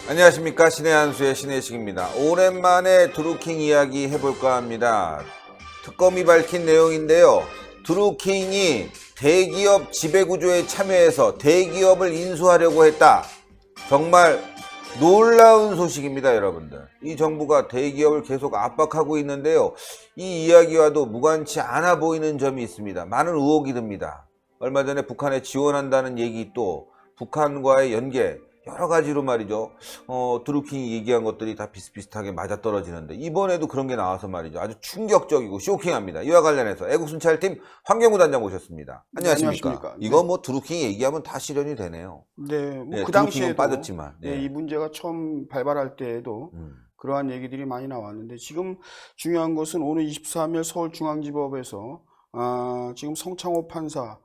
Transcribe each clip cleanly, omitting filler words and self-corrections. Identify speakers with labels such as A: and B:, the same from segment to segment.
A: 안녕하십니까. 신의 한수의 신의식입니다. 오랜만에 드루킹 이야기 해볼까 합니다. 특검이 밝힌 내용인데요. 드루킹이 대기업 지배구조에 참여해서 대기업을 인수하려고 했다. 정말 놀라운 소식입니다, 여러분들. 이 정부가 대기업을 계속 압박하고 있는데요. 이 이야기와도 무관치 않아 보이는 점이 있습니다. 많은 의혹이 듭니다. 얼마 전에 북한에 지원한다는 얘기, 또 북한과의 연계, 여러 가지로 말이죠. 드루킹이 얘기한 것들이 다 비슷비슷하게 맞아떨어지는데 이번에도 그런 게 나와서 말이죠. 아주 충격적이고 쇼킹합니다. 이와 관련해서 애국순찰팀 황경우 단장 모셨습니다. 안녕하십니까?
B: 안녕하십니까?
A: 이거
B: 네.
A: 뭐 드루킹이 얘기하면 다 실현이 되네요.
B: 네, 뭐
A: 예,
B: 그
A: 드루킹은
B: 당시에도
A: 빠졌지만.
B: 네, 이 문제가 처음 발발할 때에도 그러한 얘기들이 많이 나왔는데 지금 중요한 것은 오늘 23일 서울중앙지법에서 지금 성창호 판사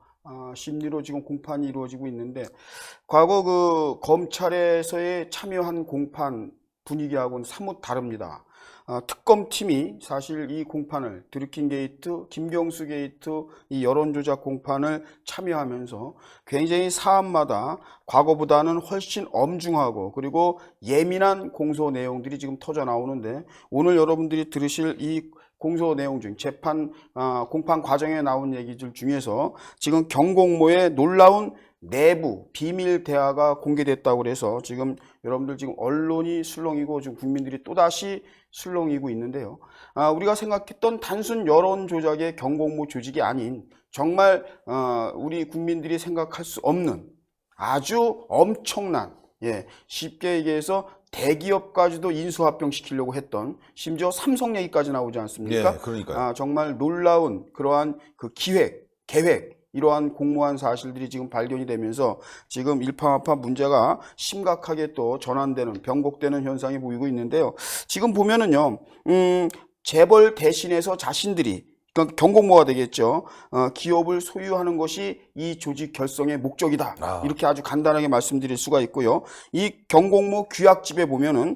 B: 심리로 지금 공판이 이루어지고 있는데 과거 그 검찰에서의 참여한 공판 분위기하고는 사뭇 다릅니다. 특검팀이 사실 이 공판을 드루킹 게이트, 김경수 게이트 이 여론조작 공판을 참여하면서 굉장히 사안마다 과거보다는 훨씬 엄중하고 그리고 예민한 공소 내용들이 지금 터져 나오는데 오늘 여러분들이 들으실 이 공소 내용 중 재판 공판 과정에 나온 얘기들 중에서 지금 경공모의 놀라운 내부 비밀 대화가 공개됐다고 그래서 지금 여러분들 지금 언론이 술렁이고 지금 국민들이 또다시 술렁이고 있는데요. 우리가 생각했던 단순 여론 조작의 경공모 조직이 아닌 정말 우리 국민들이 생각할 수 없는 아주 엄청난 쉽게 얘기해서 대기업까지도 인수합병시키려고 했던 심지어 삼성 얘기까지 나오지 않습니까?
A: 예, 그러니까요.
B: 정말 놀라운 그러한 그 계획 이러한 공모한 사실들이 지금 발견이 되면서 지금 일파만파 문제가 심각하게 또 전환되는 변곡되는 현상이 보이고 있는데요. 지금 보면은요, 재벌 대신해서 자신들이 그러니까 경공모가 되겠죠. 기업을 소유하는 것이 이 조직 결성의 목적이다. 이렇게 아주 간단하게 말씀드릴 수가 있고요. 이 경공모 규약집에 보면은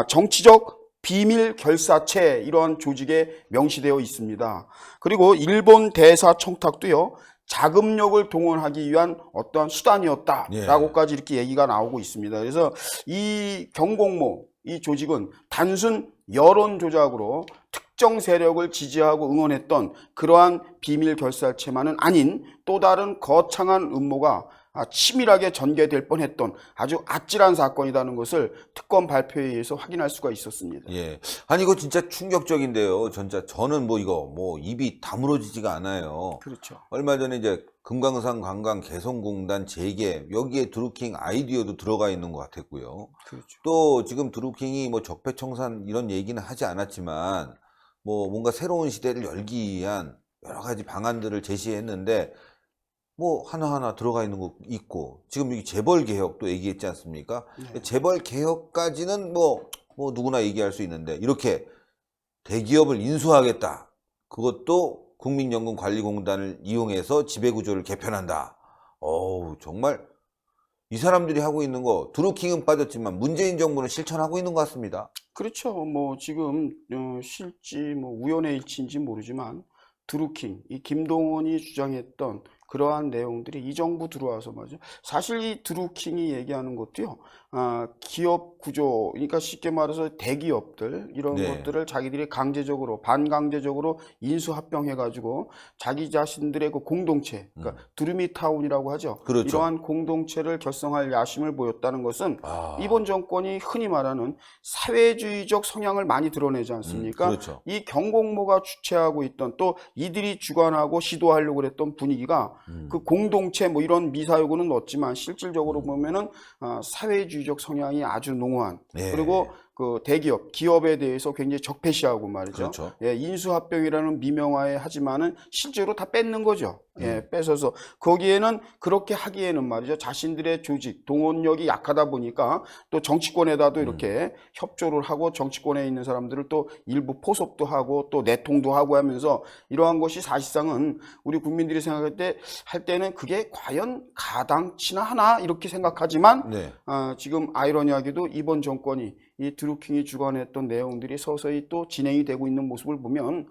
B: 정치적 비밀 결사체 이러한 조직에 명시되어 있습니다. 그리고 일본 대사 청탁도요. 자금력을 동원하기 위한 어떠한 수단이었다라고까지 이렇게 얘기가 나오고 있습니다. 그래서 이 경공모, 이 조직은 단순 여론 조작으로 특정 세력을 지지하고 응원했던 그러한 비밀 결사체만은 아닌 또 다른 거창한 음모가 치밀하게 전개될 뻔했던 아주 아찔한 사건이라는 것을 특검 발표에 의해서 확인할 수가 있었습니다.
A: 예. 아니, 이거 진짜 충격적인데요. 저는 뭐 이거 뭐 입이 다물어지지가 않아요.
B: 그렇죠.
A: 얼마 전에 이제 금강산 관광 개성공단 재개, 여기에 드루킹 아이디어도 들어가 있는 것 같았고요.
B: 그렇죠.
A: 또 지금 드루킹이 뭐 적폐청산 이런 얘기는 하지 않았지만 뭐 뭔가 새로운 시대를 열기 위한 여러 가지 방안들을 제시했는데 뭐 하나하나 들어가 있는 거 있고, 지금 여기 재벌 개혁도 얘기했지 않습니까?
B: 네.
A: 재벌 개혁까지는 뭐 누구나 얘기할 수 있는데 이렇게 대기업을 인수하겠다, 그것도 국민연금관리공단을 이용해서 지배구조를 개편한다. 어우, 정말 이 사람들이 하고 있는 거, 드루킹은 빠졌지만 문재인 정부는 실천하고 있는 것 같습니다.
B: 그렇죠. 뭐 지금 실지 뭐 우연의 일치인지 모르지만 드루킹, 이 김동원이 주장했던 그러한 내용들이 이 정부 들어와서 말이죠. 사실 이 드루킹이 얘기하는 것도요. 기업 구조, 그러니까 쉽게 말해서 대기업들 이런
A: 네.
B: 것들을 자기들이 강제적으로 반강제적으로 인수합병해가지고 자기 자신들의 그 공동체, 그러니까 두루미타운이라고 하죠.
A: 그렇죠.
B: 이러한 공동체를 결성할 야심을 보였다는 것은 이번 정권이 흔히 말하는 사회주의적 성향을 많이 드러내지 않습니까?
A: 그렇죠.
B: 이 경공모가 주최하고 있던 또 이들이 주관하고 시도하려고 그랬던 분위기가 그 공동체 뭐 이런 미사여구는 넣었지만 실질적으로 보면은 사회주의적 성향이 아주濃厚.
A: 네.
B: 그리고 그 대기업, 기업에 대해서 굉장히 적폐시하고 말이죠.
A: 그렇죠.
B: 인수합병이라는 미명화에 하지만은 실제로 다 뺏는 거죠. 뺏어서 거기에는 그렇게 하기에는 말이죠. 자신들의 조직, 동원력이 약하다 보니까 또 정치권에다도 이렇게 협조를 하고 정치권에 있는 사람들을 또 일부 포섭도 하고 또 내통도 하고 하면서 이러한 것이 사실상은 우리 국민들이 생각할 때는 그게 과연 가당치나 하나 이렇게 생각하지만
A: 네.
B: 지금 아이러니하게도 이번 정권이 이 드루킹이 주관했던 내용들이 서서히 또 진행이 되고 있는 모습을 보면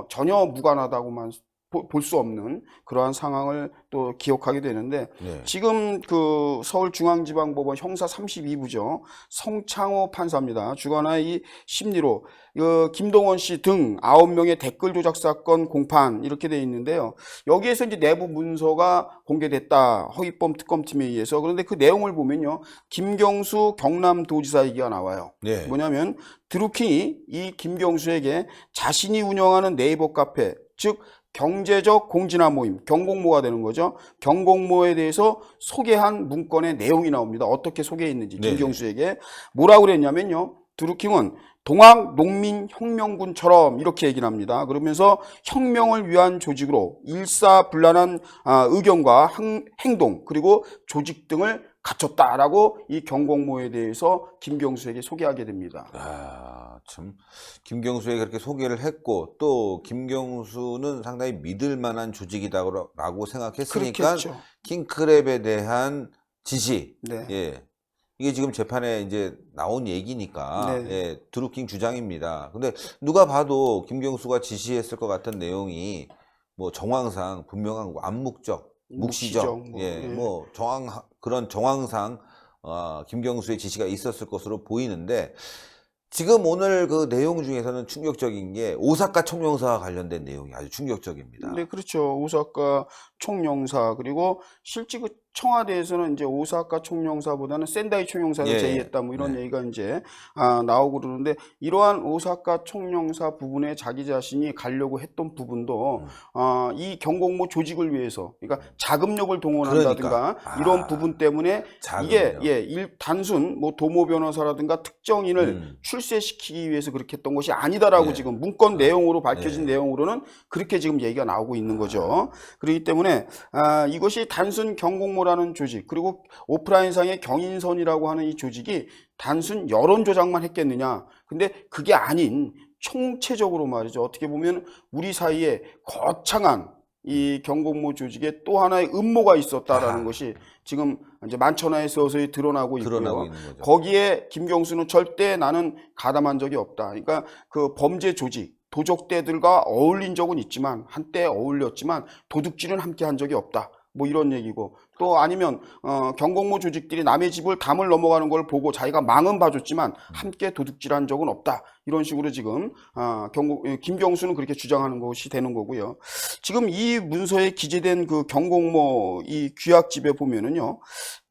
B: 전혀 무관하다고만 볼 수 없는 그러한 상황을 또 기억하게 되는데
A: 네.
B: 지금 그 서울중앙지방법원 형사 32부죠. 성창호 판사입니다. 주관하의 이 심리로 김동원 씨 등 9명의 댓글 조작 사건 공판 이렇게 돼 있는데요. 여기에서 이제 내부 문서가 공개됐다. 허위범 특검팀에 의해서. 그런데 그 내용을 보면요. 김경수 경남도지사 얘기가 나와요.
A: 네.
B: 뭐냐면 드루킹이 이 김경수에게 자신이 운영하는 네이버 카페, 즉 경제적 공진화 모임, 경공모가 되는 거죠. 경공모에 대해서 소개한 문건의 내용이 나옵니다. 어떻게 소개했는지
A: 네.
B: 김경수에게 뭐라고 그랬냐면요. 드루킹은 동학농민혁명군처럼 이렇게 얘기를 합니다. 그러면서 혁명을 위한 조직으로 일사불란한 의견과 행동 그리고 조직 등을 갖췄다라고 이 경공모에 대해서 김경수에게 소개하게 됩니다.
A: 참 김경수에게 그렇게 소개를 했고 또 김경수는 상당히 믿을 만한 조직이다라고 생각했으니까
B: 그렇겠죠.
A: 킹크랩에 대한 지시,
B: 네.
A: 예, 이게 지금 재판에 이제 나온 얘기니까
B: 네.
A: 예, 드루킹 주장입니다. 근데 누가 봐도 김경수가 지시했을 것 같은 내용이 뭐 정황상 분명한 암묵적, 묵시적,
B: 묵시적,
A: 예,
B: 예.
A: 뭐 그런 정황상 김경수의 지시가 있었을 것으로 보이는데 지금 오늘 그 내용 중에서는 충격적인 게 오사카 총영사와 관련된 내용이 아주 충격적입니다.
B: 네, 그렇죠. 오사카 총영사 그리고 실제 그 청와대에서는 이제 오사카 총영사보다는 센다이 총영사를
A: 예,
B: 제의했다 뭐 이런
A: 네.
B: 얘기가 이제 나오고 그러는데 이러한 오사카 총영사 부분에 자기 자신이 가려고 했던 부분도 이 경공모 조직을 위해서 그러니까 자금력을 동원한다든가
A: 그러니까.
B: 이런 부분 때문에
A: 자금력.
B: 이게 단순 뭐 도모 변호사라든가 특정인을 출세시키기 위해서 그렇게 했던 것이 아니다라고
A: 예.
B: 지금 문건 내용으로 밝혀진
A: 예.
B: 내용으로는 그렇게 지금 얘기가 나오고 있는 거죠. 그렇기 때문에 이것이 단순 경공모라는 조직 그리고 오프라인상의 경인선이라고 하는 이 조직이 단순 여론 조작만 했겠느냐. 근데 그게 아닌 총체적으로 말이죠. 어떻게 보면 우리 사이에 거창한 이 경공모 조직에 또 하나의 음모가 있었다라는 것이 지금 이제 만천하에 서서히 드러나고 있고요.
A: 있는 거죠.
B: 거기에 김경수는 절대 나는 가담한 적이 없다. 그러니까 그 범죄 조직 도적대들과 어울린 적은 있지만 한때 어울렸지만 도둑질은 함께 한 적이 없다. 뭐 이런 얘기고 또 아니면 경공모 조직들이 남의 집을 담을 넘어가는 걸 보고 자기가 망은 봐줬지만 함께 도둑질한 적은 없다. 이런 식으로 지금 김경수는 그렇게 주장하는 것이 되는 거고요. 지금 이 문서에 기재된 그 경공모 이 규약집에 보면은요.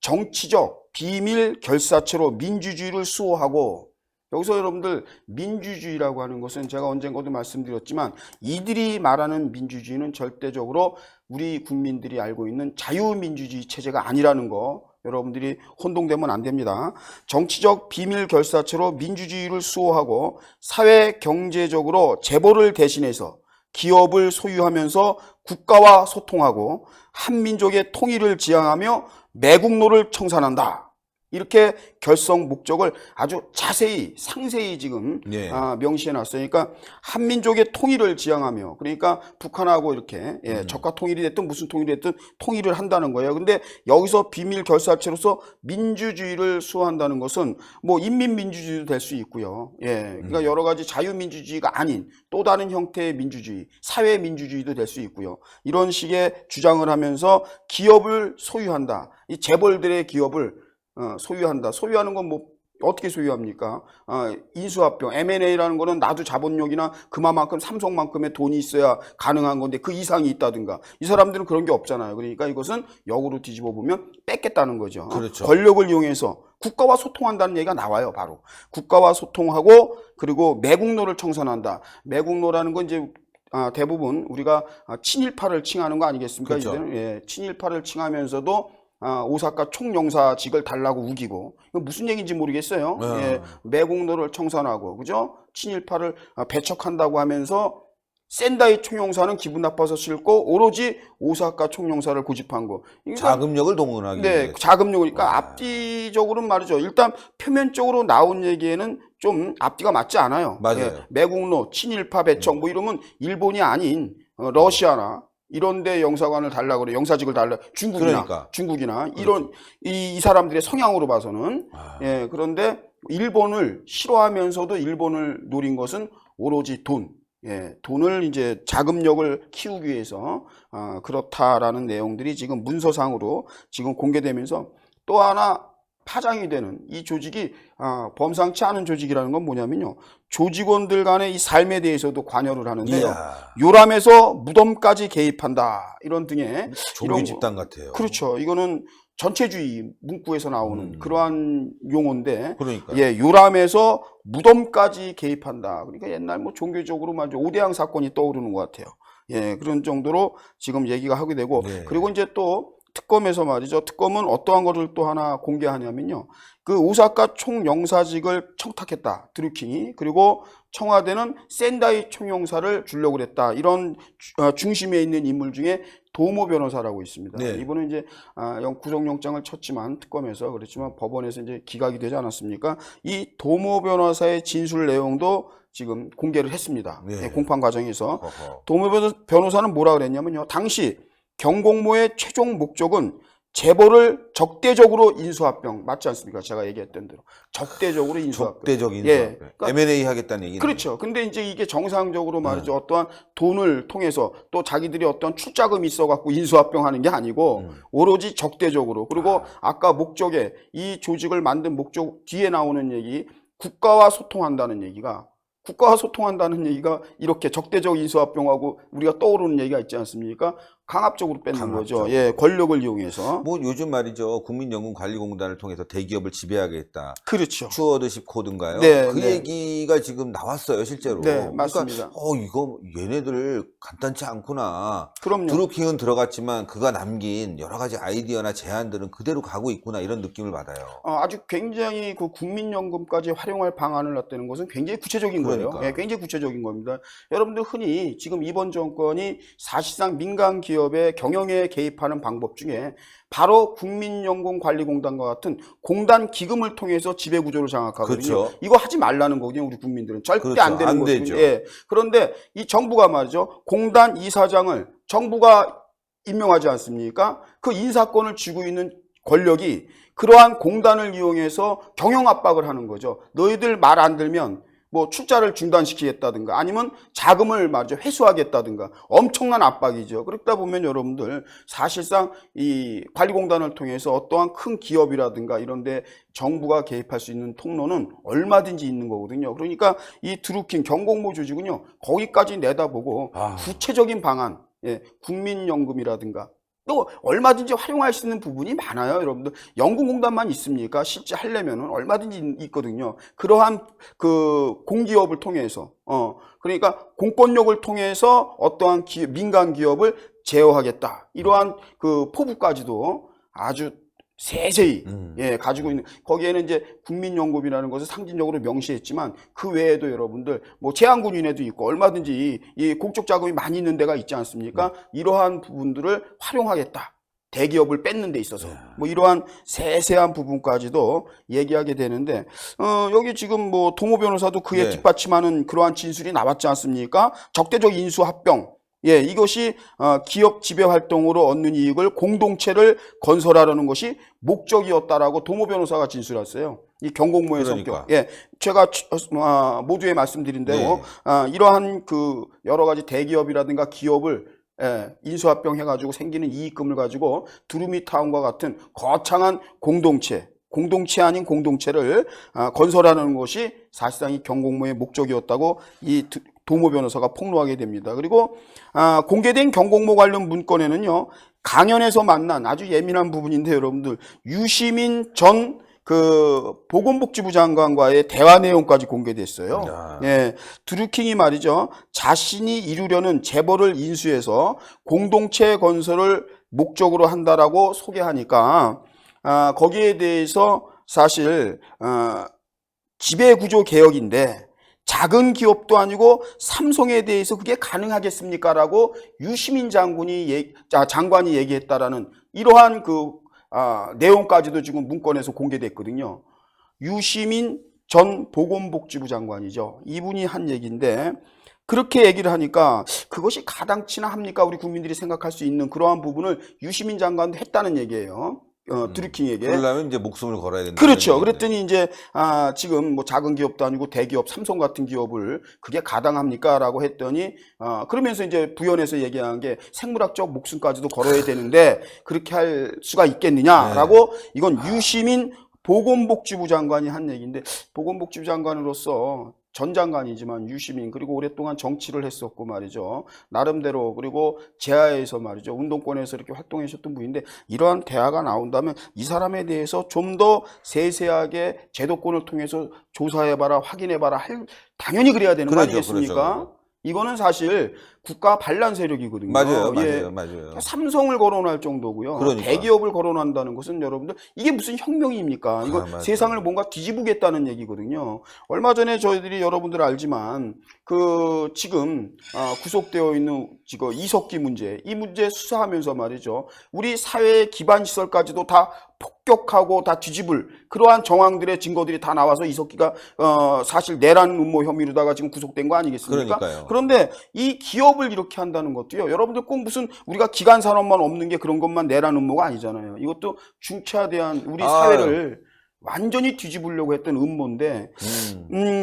B: 정치적 비밀 결사체로 민주주의를 수호하고 여기서 여러분들 민주주의라고 하는 것은 제가 언젠가도 말씀드렸지만 이들이 말하는 민주주의는 절대적으로 우리 국민들이 알고 있는 자유민주주의 체제가 아니라는 거 여러분들이 혼동되면 안 됩니다. 정치적 비밀 결사체로 민주주의를 수호하고 사회 경제적으로 재벌을 대신해서 기업을 소유하면서 국가와 소통하고 한민족의 통일을 지향하며 매국노를 청산한다. 이렇게 결성 목적을 아주 자세히 상세히 지금
A: 예.
B: 명시해 놨어요. 그러니까 한민족의 통일을 지향하며 그러니까 북한하고 이렇게 적화 통일이 됐든 무슨 통일이 됐든 통일을 한다는 거예요. 근데 여기서 비밀 결사체로서 민주주의를 수호한다는 것은 뭐 인민민주주의도 될 수 있고요. 그러니까 여러 가지 자유민주주의가 아닌 또 다른 형태의 민주주의, 사회민주주의도 될 수 있고요. 이런 식의 주장을 하면서 기업을 소유한다. 이 재벌들의 기업을 소유한다. 소유하는 건 뭐 어떻게 소유합니까? 인수합병, M&A라는 거는 나도 자본력이나 그만큼 삼성만큼의 돈이 있어야 가능한 건데 그 이상이 있다든가. 이 사람들은 그런 게 없잖아요. 그러니까 이것은 역으로 뒤집어 보면 뺏겠다는 거죠.
A: 그렇죠.
B: 권력을 이용해서 국가와 소통한다는 얘기가 나와요. 바로 국가와 소통하고 그리고 매국노를 청산한다. 매국노라는 건 이제 대부분 우리가 친일파를 칭하는 거 아니겠습니까?
A: 그렇죠.
B: 이제는 친일파를 칭하면서도 오사카 총영사직을 달라고 우기고 이거 무슨 얘기인지 모르겠어요. 매국노를 청산하고 그죠? 친일파를 배척한다고 하면서 센다이 총영사는 기분 나빠서 싫고 오로지 오사카 총영사를 고집한 거. 그러니까
A: 자금력을 동원하기
B: 네,
A: 위해서.
B: 자금력이니까 앞뒤적으로는 말이죠. 일단 표면적으로 나온 얘기에는 좀 앞뒤가 맞지 않아요.
A: 맞아요.
B: 매국노, 친일파 배척 뭐 이러면 일본이 아닌 러시아나 이런데 영사관을 달라고 그래. 영사직을 달라. 중국이나 이런 이 사람들의 성향으로 봐서는 그런데 일본을 싫어하면서도 일본을 노린 것은 오로지 돈, 예, 돈을 이제 자금력을 키우기 위해서 그렇다라는 내용들이 지금 문서상으로 지금 공개되면서 또 하나 파장이 되는 이 조직이 범상치 않은 조직이라는 건 뭐냐면요. 조직원들 간의 이 삶에 대해서도 관여를 하는데요.
A: 이야.
B: 요람에서 무덤까지 개입한다. 이런 등의
A: 종교
B: 이런
A: 집단 같아요.
B: 그렇죠. 이거는 전체주의 문구에서 나오는 그러한 용어인데
A: 그러니까.
B: 예, 요람에서 무덤까지 개입한다. 그러니까 옛날 뭐 종교적으로 말이죠. 오대양 사건이 떠오르는 것 같아요. 예, 그런 정도로 지금 얘기가 하게 되고
A: 네.
B: 그리고 이제 또 특검에서 말이죠. 특검은 어떠한 거를 또 하나 공개하냐면요. 그 오사카 총영사직을 청탁했다. 드루킹이. 그리고 청와대는 센다이 총영사를 주려고 그랬다. 이런 중심에 있는 인물 중에 도모 변호사라고 있습니다.
A: 네.
B: 이분은 이제 구속영장을 쳤지만 특검에서 그렇지만 법원에서 이제 기각이 되지 않았습니까? 이 도모 변호사의 진술 내용도 지금 공개를 했습니다.
A: 네.
B: 네, 공판 과정에서
A: 어허.
B: 도모 변호사는 뭐라 그랬냐면요. 당시 경공모의 최종 목적은 재벌을 적대적으로 인수합병 맞지 않습니까? 제가 얘기했던 대로 적대적으로 인수합병.
A: 적대적 인수.
B: 예, 그러니까
A: M&A 하겠다는 얘기는.
B: 그렇죠. 근데 이제 이게 정상적으로 말이죠. 어떠한 돈을 통해서 또 자기들이 어떤 출자금이 있어갖고 인수합병하는 게 아니고 오로지 적대적으로. 그리고 아까 목적에 이 조직을 만든 목적 뒤에 나오는 얘기 국가와 소통한다는 얘기가 이렇게 적대적 인수합병하고 우리가 떠오르는 얘기가 있지 않습니까? 강압적으로 뺏는 거죠. 예, 권력을 이용해서.
A: 뭐 요즘 말이죠. 국민연금관리공단을 통해서 대기업을 지배하겠다.
B: 그렇죠.
A: 스튜어드십 코드인가요?
B: 네,
A: 그
B: 네.
A: 얘기가 지금 나왔어요, 실제로.
B: 네, 맞습니다.
A: 그러니까 이거 얘네들 간단치 않구나.
B: 그럼요.
A: 드루킹은 들어갔지만 그가 남긴 여러 가지 아이디어나 제안들은 그대로 가고 있구나 이런 느낌을 받아요.
B: 아주 굉장히 그 국민연금까지 활용할 방안을 놨다는 것은 굉장히 구체적인 거예요.
A: 그러니까.
B: 예, 굉장히 구체적인 겁니다. 여러분들 흔히 지금 이번 정권이 사실상 민간 기업의 경영에 개입하는 방법 중에 바로 국민연금관리공단과 같은 공단 기금을 통해서 지배구조를 장악하거든요.
A: 그렇죠.
B: 이거 하지 말라는 거거든요. 우리 국민들은 절대
A: 그렇죠.
B: 안 되는
A: 안
B: 거죠.
A: 되죠.
B: 예. 그런데 이 정부가 말이죠. 공단 이사장을 정부가 임명하지 않습니까? 그 인사권을 쥐고 있는 권력이 그러한 공단을 이용해서 경영 압박을 하는 거죠. 너희들 말 안 들면 뭐 출자를 중단시키겠다든가 아니면 자금을 말이죠 회수하겠다든가 엄청난 압박이죠. 그렇다 보면 여러분들 사실상 이 관리공단을 통해서 어떠한 큰 기업이라든가 이런데 정부가 개입할 수 있는 통로는 얼마든지 있는 거거든요. 그러니까 이 드루킹 경공모 조직은요 거기까지 내다보고 구체적인 방안, 예, 국민연금이라든가. 또 얼마든지 활용할 수 있는 부분이 많아요, 여러분들. 연금공단만 있습니까? 실제 하려면은 얼마든지 있거든요. 그러한 그 공기업을 통해서, 그러니까 공권력을 통해서 어떠한 민간 기업을 제어하겠다. 이러한 그 포부까지도 아주 세세히 예, 가지고 있는 거기에는 이제 국민연금이라는 것을 상징적으로 명시했지만 그 외에도 여러분들 뭐 제한군인회도 있고 얼마든지 이 공적 자금이 많이 있는 데가 있지 않습니까? 이러한 부분들을 활용하겠다. 대기업을 뺏는 데 있어서 뭐 이러한 세세한 부분까지도 얘기하게 되는데 여기 지금 뭐 도모 변호사도 그에
A: 네.
B: 뒷받침하는 그러한 진술이 나왔지 않습니까? 적대적 인수합병. 예, 이것이 기업 지배 활동으로 얻는 이익을 공동체를 건설하려는 것이 목적이었다라고 도모 변호사가 진술했어요. 이 경공모의
A: 그러니까.
B: 성격. 예, 제가 모두에 말씀드린 대로 이러한 그 여러 가지 대기업이라든가 기업을 인수합병 해가지고 생기는 이익금을 가지고 두루미타운과 같은 거창한 공동체 아닌 공동체를 건설하는 것이 사실상 이 경공모의 목적이었다고 이 도모 변호사가 폭로하게 됩니다. 그리고 공개된 경공모 관련 문건에는요. 강연에서 만난 아주 예민한 부분인데 여러분들 유시민 전 그 보건복지부 장관과의 대화 내용까지 공개됐어요. 예, 드루킹이 말이죠. 자신이 이루려는 재벌을 인수해서 공동체 건설을 목적으로 한다라고 소개하니까 거기에 대해서 사실 지배구조 개혁인데 작은 기업도 아니고 삼성에 대해서 그게 가능하겠습니까? 라고 유시민 장관이 얘기했다라는 이러한 그 내용까지도 지금 문건에서 공개됐거든요. 유시민 전 보건복지부 장관이죠. 이분이 한 얘기인데 그렇게 얘기를 하니까 그것이 가당치나 합니까? 우리 국민들이 생각할 수 있는 그러한 부분을 유시민 장관도 했다는 얘기예요. 드루킹에게.
A: 그러려면 이제 목숨을 걸어야 된다.
B: 그렇죠. 그랬더니 이제 지금 뭐 작은 기업도 아니고 대기업 삼성 같은 기업을 그게 가당합니까라고 했더니 그러면서 이제 부연해서 얘기한 게 생물학적 목숨까지도 걸어야 되는데 그렇게 할 수가 있겠느냐라고 이건 유시민 보건복지부 장관이 한 얘기인데 보건복지부 장관으로서 전 장관이지만 유시민 그리고 오랫동안 정치를 했었고 말이죠. 나름대로 그리고 재하에서 말이죠. 운동권에서 이렇게 활동하셨던 분인데 이러한 대화가 나온다면 이 사람에 대해서 좀 더 세세하게 제도권을 통해서 조사해봐라 확인해봐라 당연히 그래야 되는 거 아니겠습니까?
A: 그렇죠.
B: 이거는 사실 국가 반란 세력이거든요.
A: 맞아요.
B: 삼성을 거론할 정도고요.
A: 그러니까.
B: 대기업을 거론한다는 것은 여러분들 이게 무슨 혁명입니까? 이거 세상을 뭔가 뒤집으겠다는 얘기거든요. 얼마 전에 저희들이 여러분들 알지만 지금 구속되어 있는 이석기 문제, 이 문제 수사하면서 말이죠. 우리 사회의 기반 시설까지도 다 폭격하고 다 뒤집을 그러한 정황들의 증거들이 다 나와서 이석기가 사실 내란 음모 혐의로다가 지금 구속된 거 아니겠습니까?
A: 그러니까요.
B: 그런데 이 기업을 이렇게 한다는 것도요. 여러분들 꼭 무슨 우리가 기간 산업만 없는 게 그런 것만 내란 음모가 아니잖아요. 이것도 중차대한 우리 사회를 완전히 뒤집으려고 했던 음모인데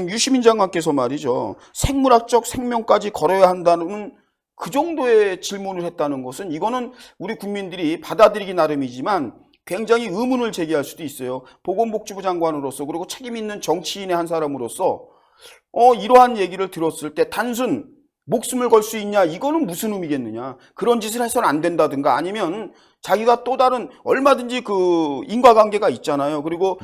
B: 유시민 장관께서 말이죠. 생물학적 생명까지 걸어야 한다는 그 정도의 질문을 했다는 것은 이거는 우리 국민들이 받아들이기 나름이지만 굉장히 의문을 제기할 수도 있어요. 보건복지부 장관으로서 그리고 책임 있는 정치인의 한 사람으로서 이러한 얘기를 들었을 때 단순 목숨을 걸 수 있냐 이거는 무슨 의미겠느냐. 그런 짓을 해서는 안 된다든가 아니면 자기가 또 다른 얼마든지 그 인과관계가 있잖아요. 그리고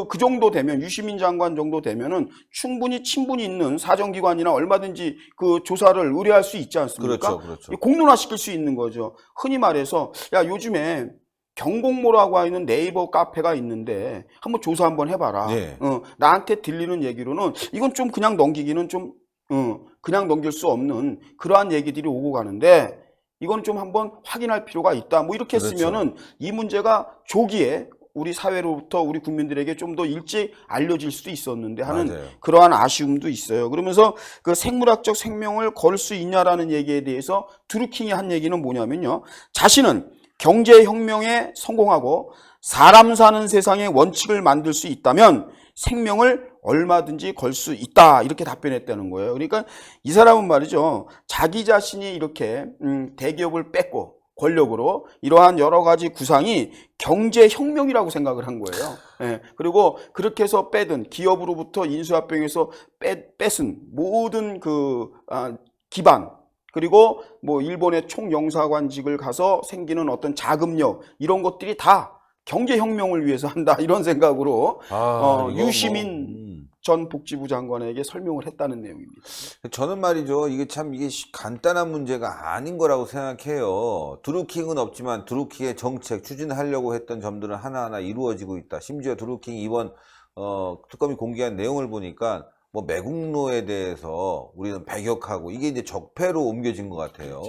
B: 그 정도 되면 유시민 장관 정도 되면은 충분히 친분이 있는 사정기관이나 얼마든지 그 조사를 의뢰할 수 있지 않습니까?
A: 그렇죠.
B: 공론화시킬 수 있는 거죠. 흔히 말해서 야 요즘에 경공모라고 하는 네이버 카페가 있는데 한번 조사 한번 해봐라. 나한테 들리는 얘기로는 이건 좀 그냥 넘기기는 좀 그냥 넘길 수 없는 그러한 얘기들이 오고 가는데 이건 좀 한번 확인할 필요가 있다. 뭐 이렇게 했으면은 이 문제가 조기에 우리 사회로부터 우리 국민들에게 좀 더 일찍 알려질 수도 있었는데 하는 그러한 아쉬움도 있어요. 그러면서 그 생물학적 생명을 걸 수 있냐라는 얘기에 대해서 드루킹이 한 얘기는 뭐냐면요. 자신은 경제혁명에 성공하고 사람 사는 세상의 원칙을 만들 수 있다면 생명을 얼마든지 걸 수 있다 이렇게 답변했다는 거예요. 그러니까 이 사람은 말이죠. 자기 자신이 이렇게 대기업을 뺏고 권력으로 이러한 여러 가지 구상이 경제혁명이라고 생각을 한 거예요. 그리고 그렇게 해서 빼든 기업으로부터 인수합병해서 뺏은 모든 기반 그리고 뭐 일본의 총영사관직을 가서 생기는 어떤 자금력 이런 것들이 다 경제혁명을 위해서 한다 이런 생각으로 유시민 전 복지부 장관에게 설명을 했다는 내용입니다.
A: 저는 말이죠. 이게 간단한 문제가 아닌 거라고 생각해요. 드루킹은 없지만 드루킹의 정책 추진하려고 했던 점들은 하나하나 이루어지고 있다. 심지어 드루킹이 이번 특검이 공개한 내용을 보니까 뭐 매국노에 대해서 우리는 배격하고 이게 이제 적폐로 옮겨진 것 같아요.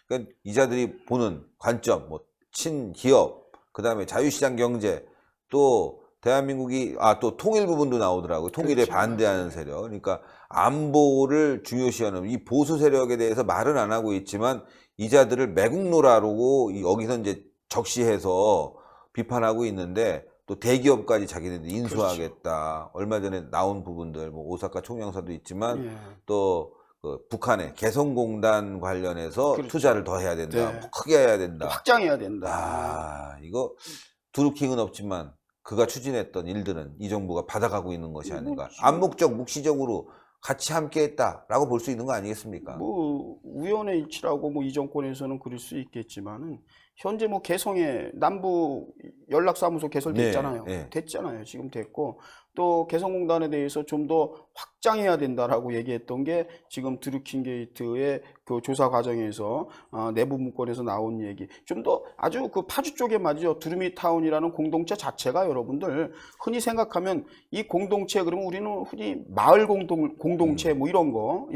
A: 그러니까 이자들이 보는 관점, 뭐 친기업, 그 다음에 자유시장 경제, 또 대한민국이 또 통일 부분도 나오더라고요. 통일에 반대하는 세력. 그러니까 안보를 중요시하는 이 보수 세력에 대해서 말은 안 하고 있지만 이자들을 매국노라고 여기서 이제 적시해서 비판하고 있는데 또 대기업까지 자기네들 인수하겠다. 얼마 전에 나온 부분들, 뭐 오사카 총영사도 있지만 또 그 북한의 개성공단 관련해서 투자를 더 해야 된다. 뭐 크게 해야 된다.
B: 확장해야 된다.
A: 이거 드루킹은 없지만 그가 추진했던 일들은 이 정부가 받아가고 있는 것이 아닌가. 암묵적, 묵시적으로 같이 함께했다라고 볼 수 있는 거 아니겠습니까?
B: 뭐 우연의 일치라고 뭐 이 정권에서는 그럴 수 있겠지만은 현재 뭐 개성에 남부 연락사무소 개설됐잖아요. 됐잖아요. 지금 됐고 또 개성공단에 대해서 좀 더 확장해야 된다라고 얘기했던 게 지금 드루킹 게이트의 그 조사 과정에서 내부 문건에서 나온 얘기. 좀 더 아주 그 파주 쪽에 말이죠. 두루미타운이라는 공동체 자체가 여러분들 흔히 생각하면 이 공동체 그러면 우리는 흔히 마을 공동체 뭐 이런 거,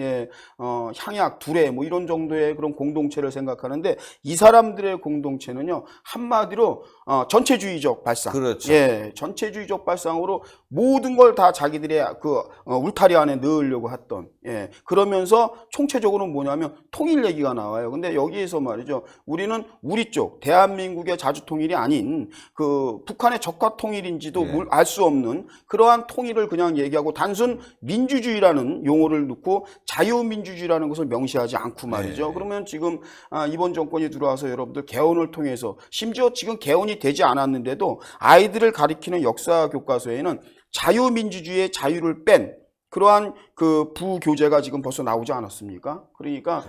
B: 향약, 두레 뭐 이런 정도의 그런 공동체를 생각하는데 이 사람들의 공동체는요 한마디로 전체주의적 발상.
A: 그렇죠.
B: 전체주의적 발상으로 모든 걸 다 자기들의 그 울타리 다리 안에 넣으려고 했던, 예. 그러면서 총체적으로 뭐냐면 통일 얘기가 나와요. 근데 여기에서 말이죠. 우리는 우리 쪽, 대한민국의 자주통일이 아닌 그 북한의 적화 통일인지도
A: 예.
B: 알 수 없는 그러한 통일을 그냥 얘기하고 단순 민주주의라는 용어를 넣고 자유민주주의라는 것을 명시하지 않고 말이죠.
A: 네.
B: 그러면 지금 이번 정권이 들어와서 여러분들 개헌을 통해서 심지어 지금 개헌이 되지 않았는데도 아이들을 가리키는 역사 교과서에는 자유민주주의의 자유를 뺀 그러한 그 부교재가 지금 벌써 나오지 않았습니까? 그러니까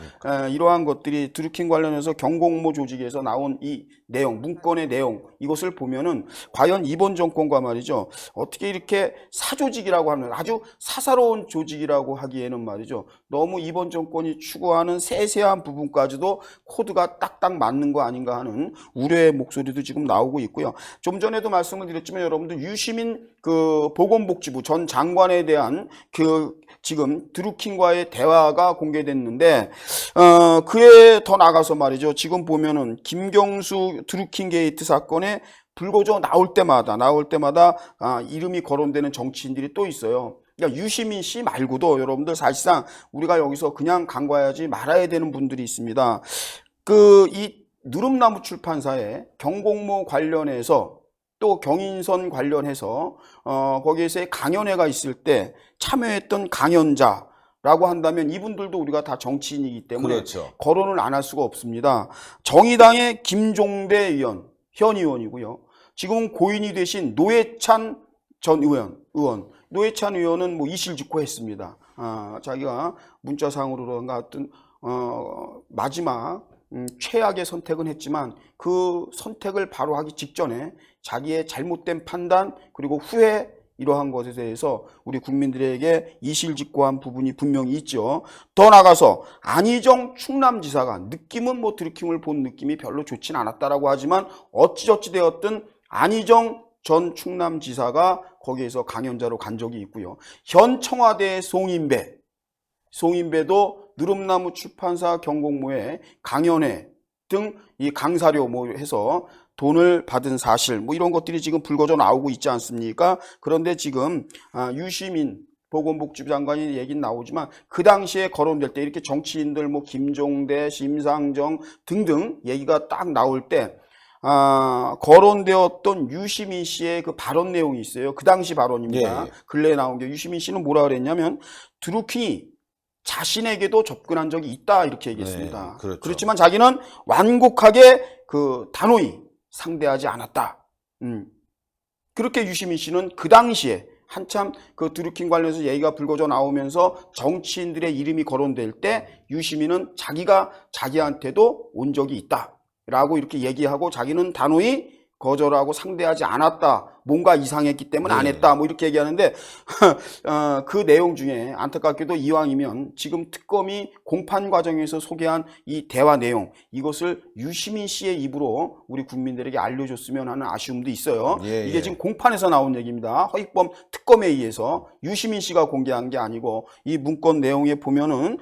B: 이러한 것들이 드루킹 관련해서 경공모 조직에서 나온 이 내용, 문건의 내용 이것을 보면은 과연 이번 정권과 말이죠. 어떻게 이렇게 사조직이라고 하는 아주 사사로운 조직이라고 하기에는 말이죠. 너무 이번 정권이 추구하는 세세한 부분까지도 코드가 딱딱 맞는 거 아닌가 하는 우려의 목소리도 지금 나오고 있고요. 좀 전에도 말씀을 드렸지만 여러분들 유시민 그 보건복지부 전 장관에 대한 그 지금 드루킹과의 대화가 공개됐는데 그에 더 나가서 말이죠. 지금 보면은 김경수 드루킹 게이트 사건에 불거져 나올 때마다 이름이 거론되는 정치인들이 또 있어요. 그러니까 유시민 씨 말고도 여러분들 사실상 우리가 여기서 그냥 간과하지 말아야 되는 분들이 있습니다. 그 이 누름나무 출판사의 경공모 관련해서 또 경인선 관련해서 거기에서의 강연회가 있을 때 참여했던 강연자라고 한다면 이분들도 우리가 다 정치인이기 때문에
A: 그렇죠.
B: 거론을 안 할 수가 없습니다. 정의당의 김종대 의원, 현 의원이고요. 지금 고인이 되신 노회찬 전 의원. 노회찬 의원은 뭐 이실직고했습니다. 자기가 문자상으로가 하여튼 마지막 최악의 선택은 했지만 그 선택을 바로 하기 직전에 자기의 잘못된 판단 그리고 후회 이러한 것에 대해서 우리 국민들에게 이실직고한 부분이 분명히 있죠. 더 나가서 안희정 충남지사가 느낌은 뭐 드루킹을 본 느낌이 별로 좋진 않았다라고 하지만 어찌저찌 되었든 안희정 전 충남지사가 거기에서 강연자로 간 적이 있고요. 현 청와대의 송인배도 누름나무 출판사 경공모에 강연회 등 이 강사료 뭐 해서 돈을 받은 사실 뭐 이런 것들이 지금 불거져 나오고 있지 않습니까? 그런데 지금 유시민 보건복지부 장관이 얘기는 나오지만 그 당시에 거론될 때 이렇게 정치인들 뭐 김종대, 심상정 등등 얘기가 딱 나올 때 거론되었던 유시민 씨의 그 발언 내용이 있어요. 그 당시 발언입니다.
A: 예.
B: 근래에 나온 게 유시민 씨는 뭐라 그랬냐면 드루킹이 자신에게도 접근한 적이 있다 이렇게 얘기했습니다.
A: 네, 그렇죠.
B: 그렇지만 자기는 완곡하게 그 단호히 상대하지 않았다. 그렇게 유시민 씨는 그 당시에 한참 그 드루킹 관련해서 얘기가 불거져 나오면서 정치인들의 이름이 거론될 때 유시민은 자기가 자기한테도 온 적이 있다라고 이렇게 얘기하고 자기는 단호히 거절하고 상대하지 않았다. 뭔가 이상했기 때문에 안 했다. 뭐 이렇게 얘기하는데 그 내용 중에 안타깝게도 이왕이면 지금 특검이 공판 과정에서 소개한 이 대화 내용 이것을 유시민 씨의 입으로 우리 국민들에게 알려줬으면 하는 아쉬움도 있어요. 이게 지금 공판에서 나온 얘기입니다. 허익범 특검에 의해서 유시민 씨가 공개한 게 아니고 이 문건 내용에 보면은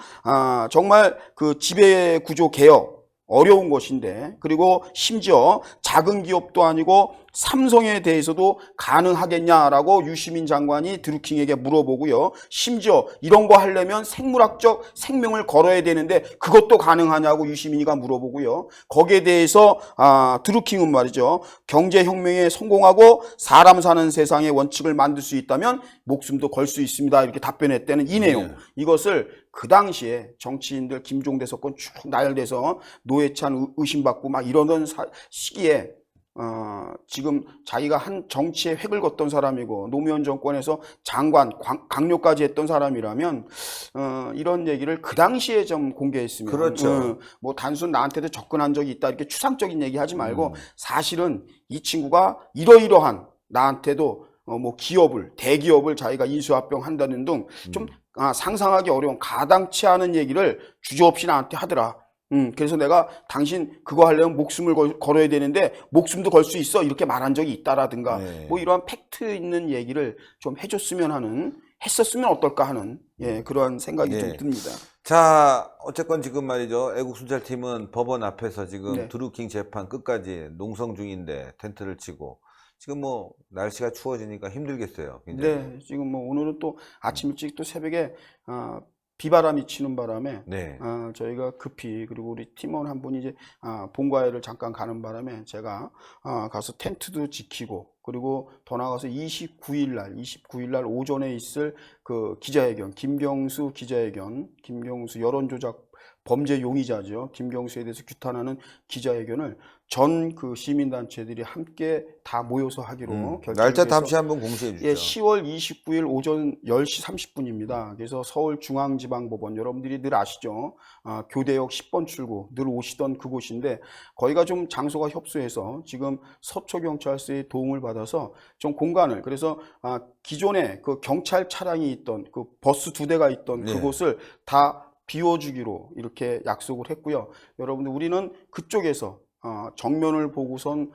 B: 정말 그 지배구조 개혁 어려운 것인데 그리고 심지어 작은 기업도 아니고 삼성에 대해서도 가능하겠냐라고 유시민 장관이 드루킹에게 물어보고요. 심지어 이런 거 하려면 생물학적 생명을 걸어야 되는데 그것도 가능하냐고 유시민이가 물어보고요. 거기에 대해서 드루킹은 말이죠. 경제혁명에 성공하고 사람 사는 세상의 원칙을 만들 수 있다면 목숨도 걸 수 있습니다. 이렇게 답변했다는 이 내용. 이것을 그 당시에 정치인들 김종대 사건 쭉 나열돼서 노회찬 의심받고 막 이러던 시기에 지금 자기가 한 정치의 획을 걷던 사람이고 노무현 정권에서 장관, 강요까지 했던 사람이라면 이런 얘기를 그 당시에 좀 공개했으면
A: 그렇죠.
B: 뭐 단순 나한테도 접근한 적이 있다 이렇게 추상적인 얘기 하지 말고 사실은 이 친구가 이러이러한 나한테도 뭐 기업을 대기업을 자기가 인수합병 한다는 등 좀 상상하기 어려운 가당치 않은 얘기를 주저없이 나한테 하더라. 그래서 내가 당신 그거 하려면 목숨을 걸어야 되는데 목숨도 걸 수 있어 이렇게 말한 적이 있다라든가 뭐 이러한 팩트 있는 얘기를 좀 했었으면 어떨까 하는 그러한 생각이 좀 듭니다.
A: 자, 어쨌건 지금 말이죠. 애국순찰팀은 법원 앞에서 지금 드루킹 재판 끝까지 농성 중인데 텐트를 치고 지금 뭐 날씨가 추워지니까 힘들겠어요. 굉장히.
B: 네, 지금 뭐 오늘은 또 아침 일찍 또 새벽에 비바람이 치는 바람에
A: 네.
B: 저희가 급히 그리고 우리 팀원 한 분이 이제 본가에를 잠깐 가는 바람에 제가 가서 텐트도 지키고 그리고 더 나가서 29일 날 오전에 있을 그 기자회견, 김경수 기자회견, 김경수 여론조작 범죄 용의자죠. 김경수에 대해서 규탄하는 기자회견을 전 그 시민단체들이 함께 다 모여서 하기로 결정을
A: 날짜
B: 해서
A: 다시 한번 공시해 주죠.
B: 예, 10월 29일 오전 10시 30분입니다. 그래서 서울중앙지방법원 여러분들이 늘 아시죠? 교대역 10번 출구 늘 오시던 그곳인데 거기가 좀 장소가 협소해서 지금 서초경찰서의 도움을 받아서 좀 공간을 그래서 기존에 그 경찰 차량이 있던 그 버스 2대가 있던
A: 네.
B: 그곳을 다 비워주기로 이렇게 약속을 했고요. 여러분들 우리는 그쪽에서 정면을 보고선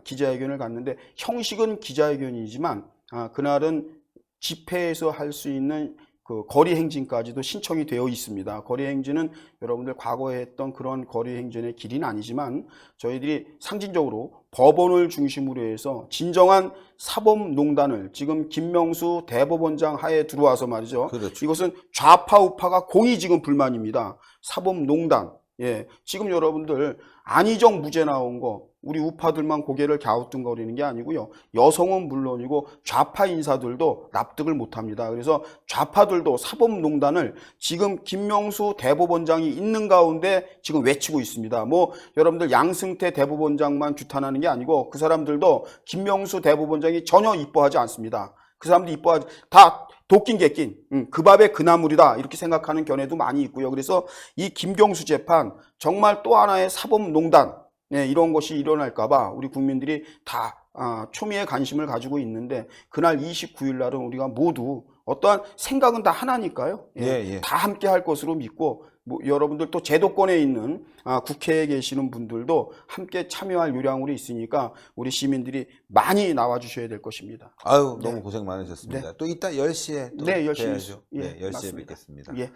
B: 기자회견을 갔는데 형식은 기자회견이지만 그날은 집회에서 할 수 있는 그 거리 행진까지도 신청이 되어 있습니다. 거리 행진은 여러분들 과거에 했던 그런 거리 행진의 길이는 아니지만 저희들이 상징적으로 법원을 중심으로 해서 진정한 사법농단을 지금 김명수 대법원장 하에 들어와서 말이죠.
A: 그렇죠.
B: 이것은 좌파 우파가 공히 지금 불만입니다. 사법농단. 예, 지금 여러분들 안희정 무죄 나온 거 우리 우파들만 고개를 갸우뚱거리는 게 아니고요. 여성은 물론이고 좌파 인사들도 납득을 못합니다. 그래서 좌파들도 사법농단을 지금 김명수 대법원장이 있는 가운데 지금 외치고 있습니다. 뭐 여러분들 양승태 대법원장만 규탄하는 게 아니고 그 사람들도 김명수 대법원장이 전혀 이뻐하지 않습니다. 그 사람들 이뻐하지 다 도낀 개낀 그 밥에 그 나물이다 이렇게 생각하는 견해도 많이 있고요. 그래서 이 김경수 재판 정말 또 하나의 사법농단 이런 것이 일어날까봐 우리 국민들이 다 초미의 관심을 가지고 있는데 그날 29일 날은 우리가 모두 어떠한 생각은 다 하나니까요.
A: 예.
B: 다 함께 할 것으로 믿고 뭐 여러분들 또 제도권에 있는 국회에 계시는 분들도 함께 참여할 요량으로 있으니까 우리 시민들이 많이 나와 주셔야 될 것입니다.
A: 아유, 너무 고생 많으셨습니다.
B: 네.
A: 또 이따 10시에 또
B: 네, 10시
A: 뵈야죠.
B: 예,
A: 네, 10시에
B: 맞습니다.
A: 뵙겠습니다.
B: 예.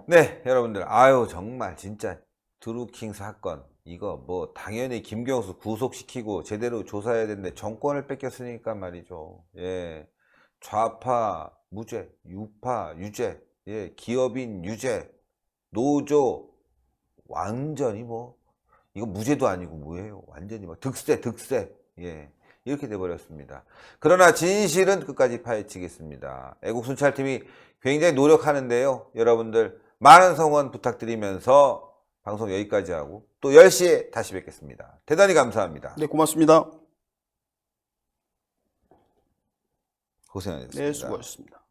A: 네, 여러분들. 아유, 정말 진짜 드루킹 사건 이거 뭐 당연히 김경수 구속시키고 제대로 조사해야 되는데 정권을 뺏겼으니까 말이죠. 예. 좌파 무죄, 유파 유죄, 예, 기업인 유죄, 노조 완전히 뭐 이거 무죄도 아니고 뭐예요? 완전히 뭐 득세. 예. 이렇게 돼 버렸습니다. 그러나 진실은 끝까지 파헤치겠습니다. 애국순찰팀이 굉장히 노력하는데요. 여러분들 많은 성원 부탁드리면서 방송 여기까지 하고 또 10시에 다시 뵙겠습니다. 대단히 감사합니다.
B: 네, 고맙습니다.
A: 고생하셨습니다.
B: 네, 수고하셨습니다.